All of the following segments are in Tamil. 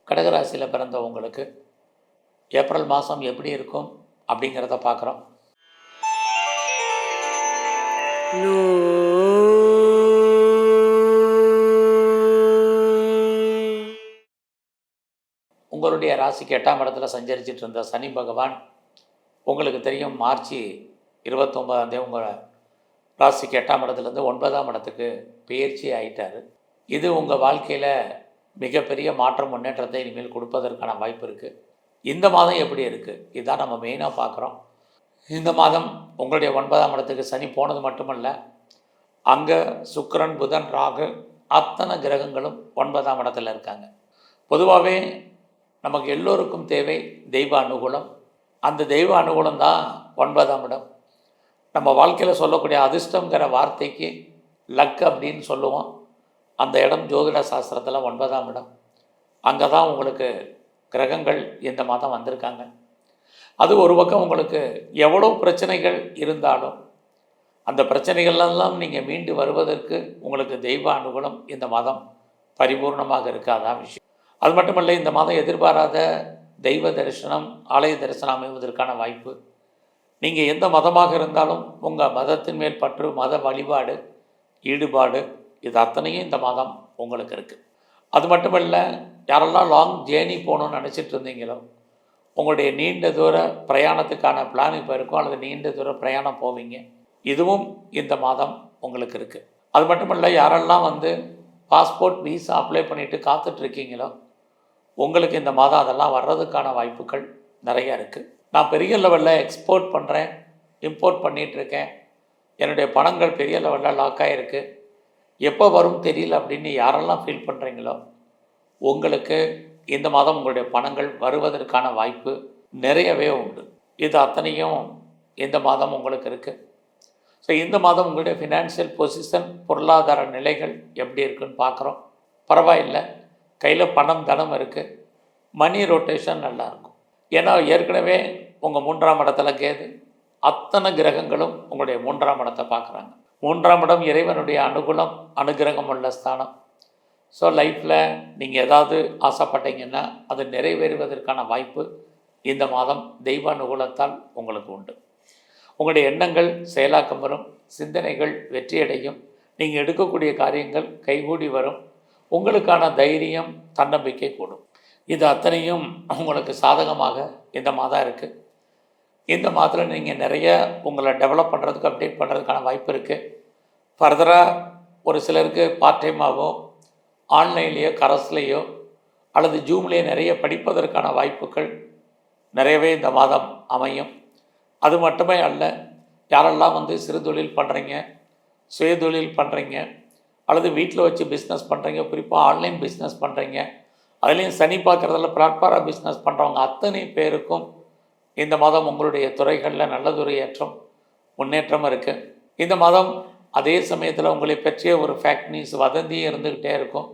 கடகராசியில் பிறந்தவங்களுக்கு ஏப்ரல் மாதம் எப்படி இருக்கும் அப்படிங்கிறத பார்க்குறோம். உங்களுடைய ராசிக்கு 8ஆம் இடத்துல சஞ்சரிச்சிட்டு இருந்த சனி பகவான் உங்களுக்கு தெரியும் மார்ச் 29 உங்கள் ராசிக்கு 8ஆம் இடத்துலேருந்து 9ஆம் இடத்துக்கு பெயர்ச்சி ஆகிட்டார். இது உங்கள் வாழ்க்கையில் மிகப்பெரிய மாற்றம் முன்னேற்றத்தை இனிமேல் கொடுப்பதற்கான வாய்ப்பு இருக்குது. இந்த மாதம் எப்படி இருக்குது இதுதான் நம்ம மெயினாக பார்க்குறோம். இந்த மாதம் உங்களுடைய 9ஆம் இடத்துக்கு சனி போனது மட்டுமல்ல, அங்கே சுக்கிரன், புதன், ராகு அத்தனை கிரகங்களும் 9ஆம் இடத்துல இருக்காங்க. பொதுவாகவே நமக்கு எல்லோருக்கும் தேவை தெய்வ அனுகூலம். அந்த தெய்வ அனுகூலம் தான் 9ஆம் இடம். நம்ம வாழ்க்கையில் சொல்லக்கூடிய அதிர்ஷ்டங்கிற வார்த்தைக்கு லக் அப்படின்னு சொல்லுவோம். அந்த இடம் ஜோதிட சாஸ்திரத்தில் 9ஆம் இடம். அங்கே தான் உங்களுக்கு கிரகங்கள் இந்த மாதம் வந்திருக்காங்க. அது ஒரு பக்கம் உங்களுக்கு எவ்வளோ பிரச்சனைகள் இருந்தாலும் அந்த பிரச்சனைகள்லாம் நீங்கள் மீண்டு வருவதற்கு உங்களுக்கு தெய்வ அனுகூலம் இந்த மாதம் பரிபூர்ணமாக இருக்காதான் விஷயம். அது மட்டுமல்ல, இந்த மாதம் எதிர்பாராத தெய்வ தரிசனம், ஆலய தரிசனம் அமைவதற்கான வாய்ப்பு. நீங்கள் எந்த மதமாக இருந்தாலும் உங்கள் மதத்தின் மேல் பற்று, மத வழிபாடு, ஈடுபாடு இது அத்தனையும் இந்த மாதம் உங்களுக்கு இருக்குது. அது மட்டுமல்ல, யாரெல்லாம் லாங் ஜேர்னி போகணுன்னு நினச்சிட்டு இருந்தீங்களோ உங்களுடைய நீண்ட தூர பிரயாணத்துக்கான பிளான் இப்போ இருக்கும், அல்லது நீண்ட தூர பிரயாணம் போவீங்க. இதுவும் இந்த மாதம் உங்களுக்கு இருக்குது. அது மட்டுமல்ல, யாரெல்லாம் பாஸ்போர்ட் விசா அப்ளை பண்ணிவிட்டு காத்துட்ருக்கீங்களோ உங்களுக்கு இந்த மாதம் அதெல்லாம் வர்றதுக்கான வாய்ப்புகள் நிறையா இருக்குது. நான் பெரிய லெவலில் எக்ஸ்போர்ட் பண்ணுறேன், இம்போர்ட் பண்ணிகிட்ருக்கேன், என்னுடைய பணங்கள் பெரிய லெவலில் லாக் ஆகிருக்கு, எப்போ வரும் தெரியல அப்படின்னு யாரெல்லாம் ஃபீல் பண்ணுறீங்களோ உங்களுக்கு இந்த மாதம் உங்களுடைய பணங்கள் வருவதற்கான வாய்ப்பு நிறையவே உண்டு. இது அத்தனையும் இந்த மாதம் உங்களுக்கு இருக்குது. ஸோ இந்த மாதம் உங்களுடைய ஃபினான்ஷியல் பொசிஷன், பொருளாதார நிலைகள் எப்படி இருக்குன்னு பார்க்குறோம். பரவாயில்லை, கையில் பணம் தனம் இருக்குது, மணி ரொட்டேஷன் நல்லாயிருக்கும். ஏன்னா ஏற்கனவே உங்கள் 3ஆம் இடத்துல கேது, அத்தனை கிரகங்களும் உங்களுடைய 3ஆம் இடத்தை பார்க்குறாங்க. 3ஆம் இடம் இறைவனுடைய அனுகிரகம் உள்ள ஸ்தானம். ஸோ லைஃப்பில் நீங்கள் ஏதாவது ஆசைப்பட்டீங்கன்னா அது நிறைவேறுவதற்கான வாய்ப்பு இந்த மாதம் தெய்வ அனுகூலத்தால் உங்களுக்கு உண்டு. உங்களுடைய எண்ணங்கள் செயலாக்கம் வரும், சிந்தனைகள் வெற்றியடையும், நீங்கள் எடுக்கக்கூடிய காரியங்கள் கைகூடி வரும், உங்களுக்கான தைரியம், தன்னம்பிக்கை கூடும். இது அத்தனையும் உங்களுக்கு சாதகமாக இந்த மாதம் இருக்குது. இந்த மாதத்தில் நீங்கள் நிறைய உங்களை டெவலப் பண்ணுறதுக்கு, அப்டேட் பண்ணுறதுக்கான வாய்ப்பு இருக்குது. ஃபர்தராக ஒரு சிலருக்கு பார்ட் டைமாகவோ, ஆன்லைன்லேயோ, கரஸ்லேயோ அல்லது ஜூம்லேயோ நிறைய படிப்பதற்கான வாய்ப்புகள் நிறையவே இந்த மாதம் அமையும். அது மட்டுமே அல்ல, யாரெல்லாம் சிறு தொழில் பண்ணுறீங்க, சுய தொழில் பண்ணுறீங்க, அல்லது வீட்டில் வச்சு பிஸ்னஸ் பண்ணுறீங்க, குறிப்பாக ஆன்லைன் பிஸ்னஸ் பண்ணுறீங்க, அதுலேயும் சனி பார்க்குறதில் பிளாட்ஃபார்ம் பிஸ்னஸ் பண்ணுறவங்க அத்தனை பேருக்கும் இந்த மாதம் உங்களுடைய துறைகளில் நல்லதொரு முன்னேற்றம் இருக்குது. இந்த மாதம் அதே சமயத்தில் உங்களை பற்றிய ஒரு ஃபேக்ட் நியூஸ் வதந்தியும் இருந்துக்கிட்டே இருக்கும்.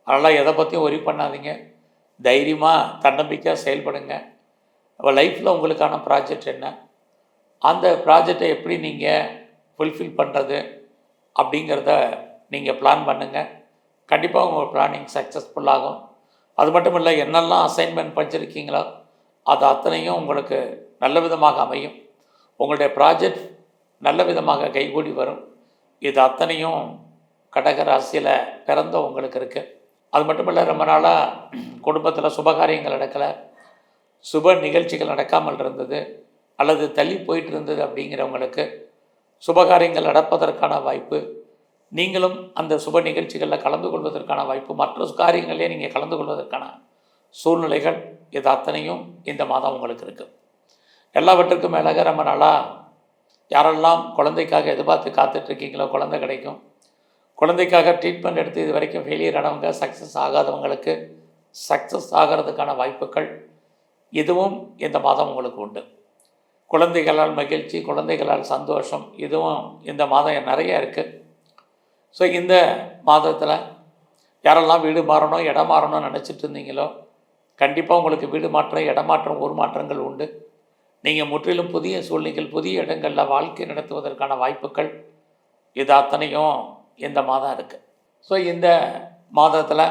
அதனால் எதை பற்றியும் ஒரி பண்ணாதீங்க, தைரியமாக தன்னம்பிக்கையாக செயல்படுங்க. லைஃப்பில் உங்களுக்கான ப்ராஜெக்ட் என்ன, அந்த ப்ராஜெக்டை எப்படி நீங்கள் ஃபுல்ஃபில் பண்ணுறது அப்படிங்கிறத நீங்கள் பிளான் பண்ணுங்கள். கண்டிப்பாக உங்கள் பிளானிங் சக்ஸஸ்ஃபுல்லாகும். அது மட்டும் இல்லை, என்னெல்லாம் அசைன்மெண்ட் படிச்சிருக்கீங்களோ அது அத்தனையும் உங்களுக்கு நல்ல விதமாக அமையும். உங்களுடைய ப்ராஜெக்ட் நல்ல விதமாக கைகூடி வரும். இது அத்தனையும் கடகராசியில் பிறந்த உங்களுக்கு இருக்குது. அது மட்டும் இல்லை, ரொம்ப நாளாக குடும்பத்தில் சுபகாரியங்கள் நடக்கலை, சுப நிகழ்ச்சிகள் நடக்காமல் இருந்தது அல்லது தள்ளி போயிட்டு இருந்தது அப்படிங்கிறவங்களுக்கு சுபகாரியங்கள் நடப்பதற்கான வாய்ப்பு, நீங்களும் அந்த சுப நிகழ்ச்சிகளில் கலந்து கொள்வதற்கான வாய்ப்பு, மற்ற காரியங்களே நீங்கள் கலந்து கொள்வதற்கான சூழ்நிலைகள் இது அத்தனையும் இந்த மாதம் உங்களுக்கு இருக்குது. எல்லாவற்றுக்கும் மேலாக ரொம்ப நாளாக யாரெல்லாம் குழந்தைக்காக எதிர்பார்த்து காத்துட்ருக்கீங்களோ குழந்தை கிடைக்கும். குழந்தைக்காக ட்ரீட்மெண்ட் எடுத்து இது வரைக்கும் ஃபெயிலியர் ஆனவங்க, சக்ஸஸ் ஆகாதவங்களுக்கு சக்ஸஸ் ஆகிறதுக்கான வாய்ப்புகள் இதுவும் இந்த மாதம் உங்களுக்கு உண்டு. குழந்தைகளால் மகிழ்ச்சி, குழந்தைகளால் சந்தோஷம் இதுவும் இந்த மாதம் நிறைய இருக்குது. ஸோ இந்த மாதத்தில் யாரெல்லாம் வீடு மாறணும், இடம் மாறணும்னு நினச்சிட்டு இருந்தீங்களோ கண்டிப்பாக உங்களுக்கு வீடு மாற்றம், இடமாற்றம், ஊர் மாற்றங்கள் உண்டு. நீங்கள் முற்றிலும் புதிய சூழ்நிலைகள், புதிய இடங்களில் வாழ்க்கை நடத்துவதற்கான வாய்ப்புகள் இது அத்தனையும் இந்த மாதம் இருக்குது. ஸோ இந்த மாதத்தில்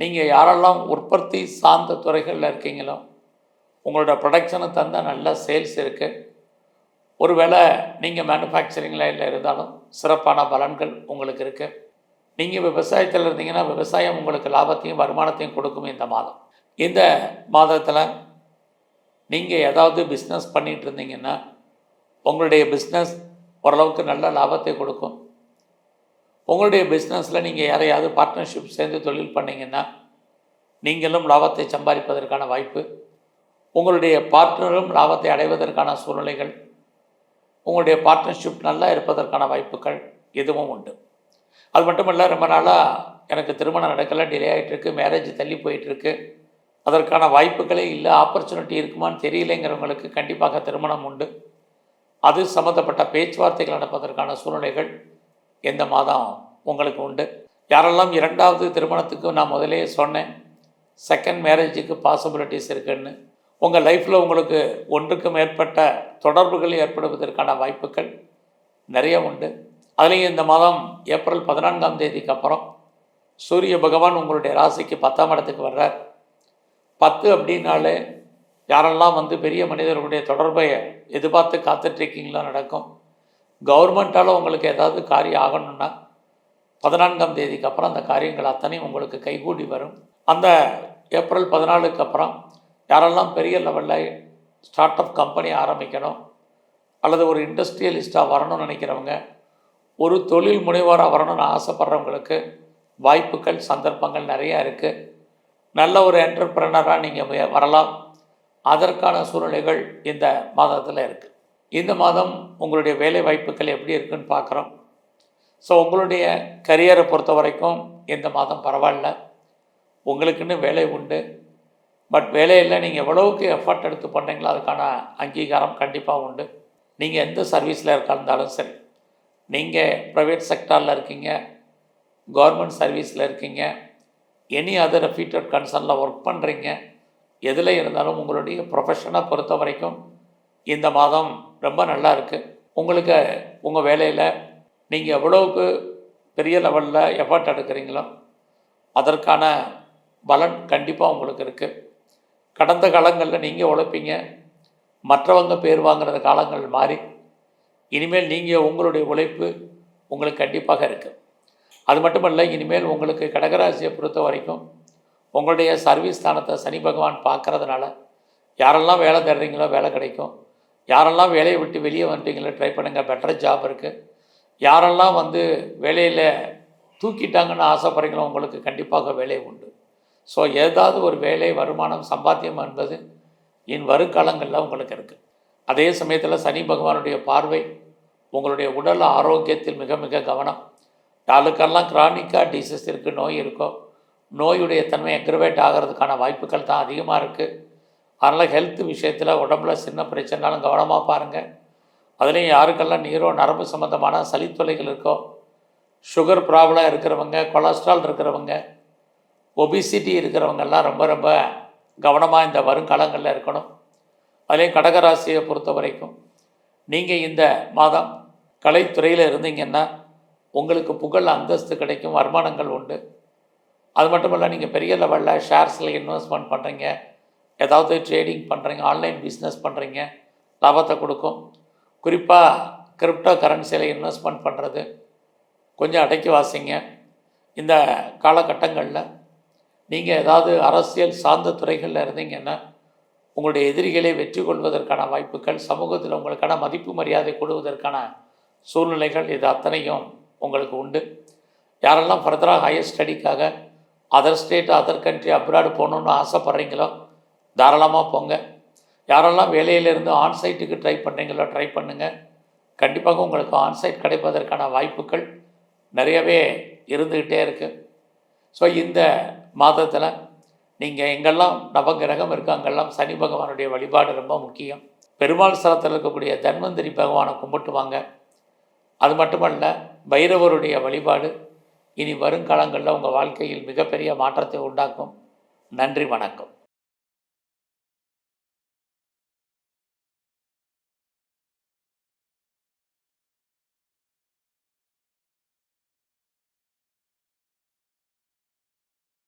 நீங்கள் யாரெல்லாம் உற்பத்தி சார்ந்த துறைகளில் இருக்கீங்களோ உங்களோட ப்ரொடக்ஷனை தந்தால் நல்ல சேல்ஸ் இருக்குது. ஒருவேளை நீங்கள் மேனுஃபேக்சரிங் லைனில் இருந்தாலும் சிறப்பான பலன்கள் உங்களுக்கு இருக்குது. நீங்கள் விவசாயத்தில் இருந்தீங்கன்னா விவசாயம் உங்களுக்கு லாபத்தையும் வருமானத்தையும் கொடுக்கும் இந்த மாதம். இந்த மாதத்தில் நீங்கள் ஏதாவது பிஸ்னஸ் பண்ணிகிட்டு இருந்தீங்கன்னா உங்களுடைய பிஸ்னஸ் ஓரளவுக்கு நல்ல லாபத்தை கொடுக்கும். உங்களுடைய பிஸ்னஸில் நீங்கள் யாரையாவது பார்ட்னர்ஷிப் சேர்ந்து தொழில் பண்ணிங்கன்னா நீங்களும் லாபத்தை சம்பாதிப்பதற்கான வாய்ப்பு, உங்களுடைய பார்ட்னரும் லாபத்தை அடைவதற்கான சூழ்நிலைகள், உங்களுடைய பார்ட்னர்ஷிப் நல்லா இருப்பதற்கான வாய்ப்புகள் எதுவும் உண்டு. அது மட்டும் இல்லை, ரொம்ப நாளாக எனக்கு திருமணம் நடக்கலை, டிலே ஆகிட்டுருக்கு, மேரேஜ் தள்ளி போயிட்டுருக்கு, அதற்கான வாய்ப்புகளே இல்லை, ஆப்பர்ச்சுனிட்டி இருக்குமான்னு தெரியலைங்கிறவங்களுக்கு கண்டிப்பாக திருமணம் உண்டு. அது சம்மந்தப்பட்ட பேச்சுவார்த்தைகள் நடப்பதற்கான சூழ்நிலைகள் இந்த மாதம் உங்களுக்கு உண்டு. யாரெல்லாம் இரண்டாவது திருமணத்துக்கு நான் முதலே சொன்னேன், செகண்ட் மேரேஜுக்கு பாசிபிலிட்டிஸ் இருக்குன்னு, உங்கள் லைஃப்பில் உங்களுக்கு ஒன்றுக்கு மேற்பட்ட தொடர்புகள் ஏற்படுவதற்கான வாய்ப்புகள் நிறைய உண்டு. அதுலேயும் இந்த மாதம் ஏப்ரல் 14ஆம் தேதிக்கு அப்புறம் சூரிய பகவான் உங்களுடைய ராசிக்கு 10ஆம் இடத்துக்கு வர்றார். 10 அப்படின்னாலே யாரெல்லாம் பெரிய மனிதர்களுடைய தொடர்பை எதிர்பார்த்து காத்துட்ருக்கீங்களோ நடக்கும். கவர்மெண்ட்டால் உங்களுக்கு ஏதாவது காரியம் ஆகணும்னா 14ஆம் தேதிக்கு அப்புறம் அந்த காரியங்கள் அத்தனையும் உங்களுக்கு கைகூடி வரும். அந்த ஏப்ரல் 14க்கு அப்புறம் யாரெல்லாம் பெரிய லெவலில் ஸ்டார்ட் அப் கம்பெனி ஆரம்பிக்கணும் அல்லது ஒரு இண்டஸ்ட்ரியலிஸ்ட்டாக வரணும்னு நினைக்கிறவங்க, ஒரு தொழில் முனைவோராக வரணும்னு ஆசைப்படுறவங்களுக்கு வாய்ப்புகள் சந்தர்ப்பங்கள் நிறையா இருக்குது. நல்ல ஒரு என்டர்பிரனராக நீங்கள் வரலாம். அதற்கான சூழ்நிலைகள் இந்த மாதத்தில் இருக்குது. இந்த மாதம் உங்களுடைய வேலை வாய்ப்புகள் எப்படி இருக்குன்னு பார்க்குறோம். ஸோ உங்களுடைய கரியரை பொறுத்த வரைக்கும் இந்த மாதம் பரவாயில்ல, உங்களுக்குன்னு வேலை உண்டு. பட் வேலையில் நீங்கள் எவ்வளவுக்கு எஃபர்ட் எடுத்து பண்ணுறீங்களோ அதுக்கான அங்கீகாரம் கண்டிப்பாக உண்டு. நீங்கள் எந்த சர்வீஸில் இருந்தாலும் சரி, நீங்கள் ப்ரைவேட் செக்டாரில் இருக்கீங்க, கவர்மெண்ட் சர்வீஸில் இருக்கீங்க, எனி அதர் ரெப்யூட்டட் கன்சர்னில் ஒர்க் பண்ணுறீங்க, எதில் இருந்தாலும் உங்களுடைய ப்ரொஃபஷனை பொறுத்த வரைக்கும் இந்த மாதம் ரொம்ப நல்லா இருக்குது. உங்களுக்கு உங்கள் வேலையில் நீங்கள் எவ்வளவுக்கு பெரிய லெவலில் எஃபர்ட் எடுக்கிறீங்களோ அதற்கான பலன் கண்டிப்பாக உங்களுக்கு இருக்குது. கடந்த காலங்களில் நீங்கள் உழைப்பீங்க, மற்றவங்க பேர் வாங்குறது காலங்கள் மாறி இனிமேல் நீங்கள் உங்களுடைய உழைப்பு உங்களுக்கு கண்டிப்பாக இருக்குது. அது மட்டுமல்ல, இனிமேல் உங்களுக்கு கடகராசியை பொறுத்த வரைக்கும் உங்களுடைய சர்வீஸ் ஸ்தானத்தை சனி பகவான் பார்க்குறதுனால யாரெல்லாம் வேலை தேடுறீங்களோ வேலை கிடைக்கும். யாரெல்லாம் வேலையை விட்டு வெளியே வந்துட்டீங்களோ ட்ரை பண்ணுங்கள், பெட்டர் ஜாப் இருக்குது. யாரெல்லாம் வேலையில் தூக்கிட்டாங்கன்னு ஆசைப்படுறீங்களோ உங்களுக்கு கண்டிப்பாக வேலை உண்டு. ஸோ ஏதாவது ஒரு வேலை, வருமானம், சம்பாத்தியம் என்பது வருங்காலங்களில் உங்களுக்கு இருக்குது. அதே சமயத்தில் சனி பகவானுடைய பார்வை உங்களுடைய உடல் ஆரோக்கியத்தில் மிக மிக கவனம். யாருக்கெல்லாம் கிரானிக்காக டிசீஸ் இருக்குது, நோய் இருக்கோ, நோயுடைய தன்மை அக்ரவேட் ஆகிறதுக்கான வாய்ப்புகள் தான் அதிகமாக இருக்குது. அதனால் ஹெல்த் விஷயத்தில் உடம்புல சின்ன பிரச்சனைனாலும் கவனமாக பாருங்கள். அதுலேயும் யாருக்கெல்லாம் நீரோ நரம்பு சம்மந்தமான சளித்தொலைகள் இருக்கோ, சுகர் ப்ராப்ளம் இருக்கிறவங்க, கொலஸ்ட்ரால் இருக்கிறவங்க, ஒபிசிட்டி இருக்கிறவங்கெல்லாம் ரொம்ப ரொம்ப கவனமாக இந்த வருங்காலங்களில் இருக்கணும். அதுலேயும் கடகராசியை பொறுத்த வரைக்கும் நீங்கள் இந்த மாதம் கலைத்துறையில் இருந்தீங்கன்னா உங்களுக்கு புகழ் அந்தஸ்து கிடைக்கும், வருமானங்கள் உண்டு. அது மட்டும் இல்லை, நீங்கள் பெரிய லெவலில் ஷேர்ஸில் இன்வெஸ்ட்மெண்ட் பண்ணுறீங்க, ஏதாவது ட்ரேடிங் பண்ணுறீங்க, ஆன்லைன் பிஸ்னஸ் பண்ணுறீங்க, லாபத்தை கொடுக்கும். குறிப்பாக கிரிப்டோ கரன்சியில் இன்வெஸ்ட்மெண்ட் பண்ணுறது கொஞ்சம் அடக்கி வாசிங்க. இந்த காலகட்டங்களில் நீங்கள் ஏதாவது அரசியல் சார்ந்த துறைகளில் இருந்தீங்கன்னா உங்களுடைய எதிரிகளை வெற்றி கொள்வதற்கான வாய்ப்புகள், சமூகத்தில் உங்களுக்கான மதிப்பு மரியாதை கொடுவதற்கான சூழ்நிலைகள் இது அத்தனையும் உங்களுக்கு உண்டு. யாரெல்லாம் ஃபர்தராக ஹையர் ஸ்டடிக்காக other state, other country, abroad போகணுன்னு ஆசைப்பட்றீங்களோ தாராளமாக போங்க. யாரெல்லாம் வேலையிலேருந்து ஆன்சைட்டுக்கு ட்ரை பண்ணுறீங்களோ ட்ரை பண்ணுங்கள். கண்டிப்பாக உங்களுக்கு ஆன்சைட் கிடைப்பதற்கான வாய்ப்புகள் நிறையவே இருந்துக்கிட்டே இருக்குது. ஸோ இந்த மாதத்தில் நீங்கள் எங்கெல்லாம் நவகிரகம் இருக்கோ அங்கெல்லாம் சனி பகவானுடைய வழிபாடு ரொம்ப முக்கியம். பெருமாள் ஸ்தலத்தில் இருக்கக்கூடிய தன்வந்திரி பகவானை கும்பிட்டு வாங்க. அது மட்டுமல்ல, பைரவருடைய வழிபாடு இனி வருங்காலங்களில் உங்கள் வாழ்க்கையில் மிகப்பெரிய மாற்றத்தை உண்டாக்கும். நன்றி, வணக்கம்.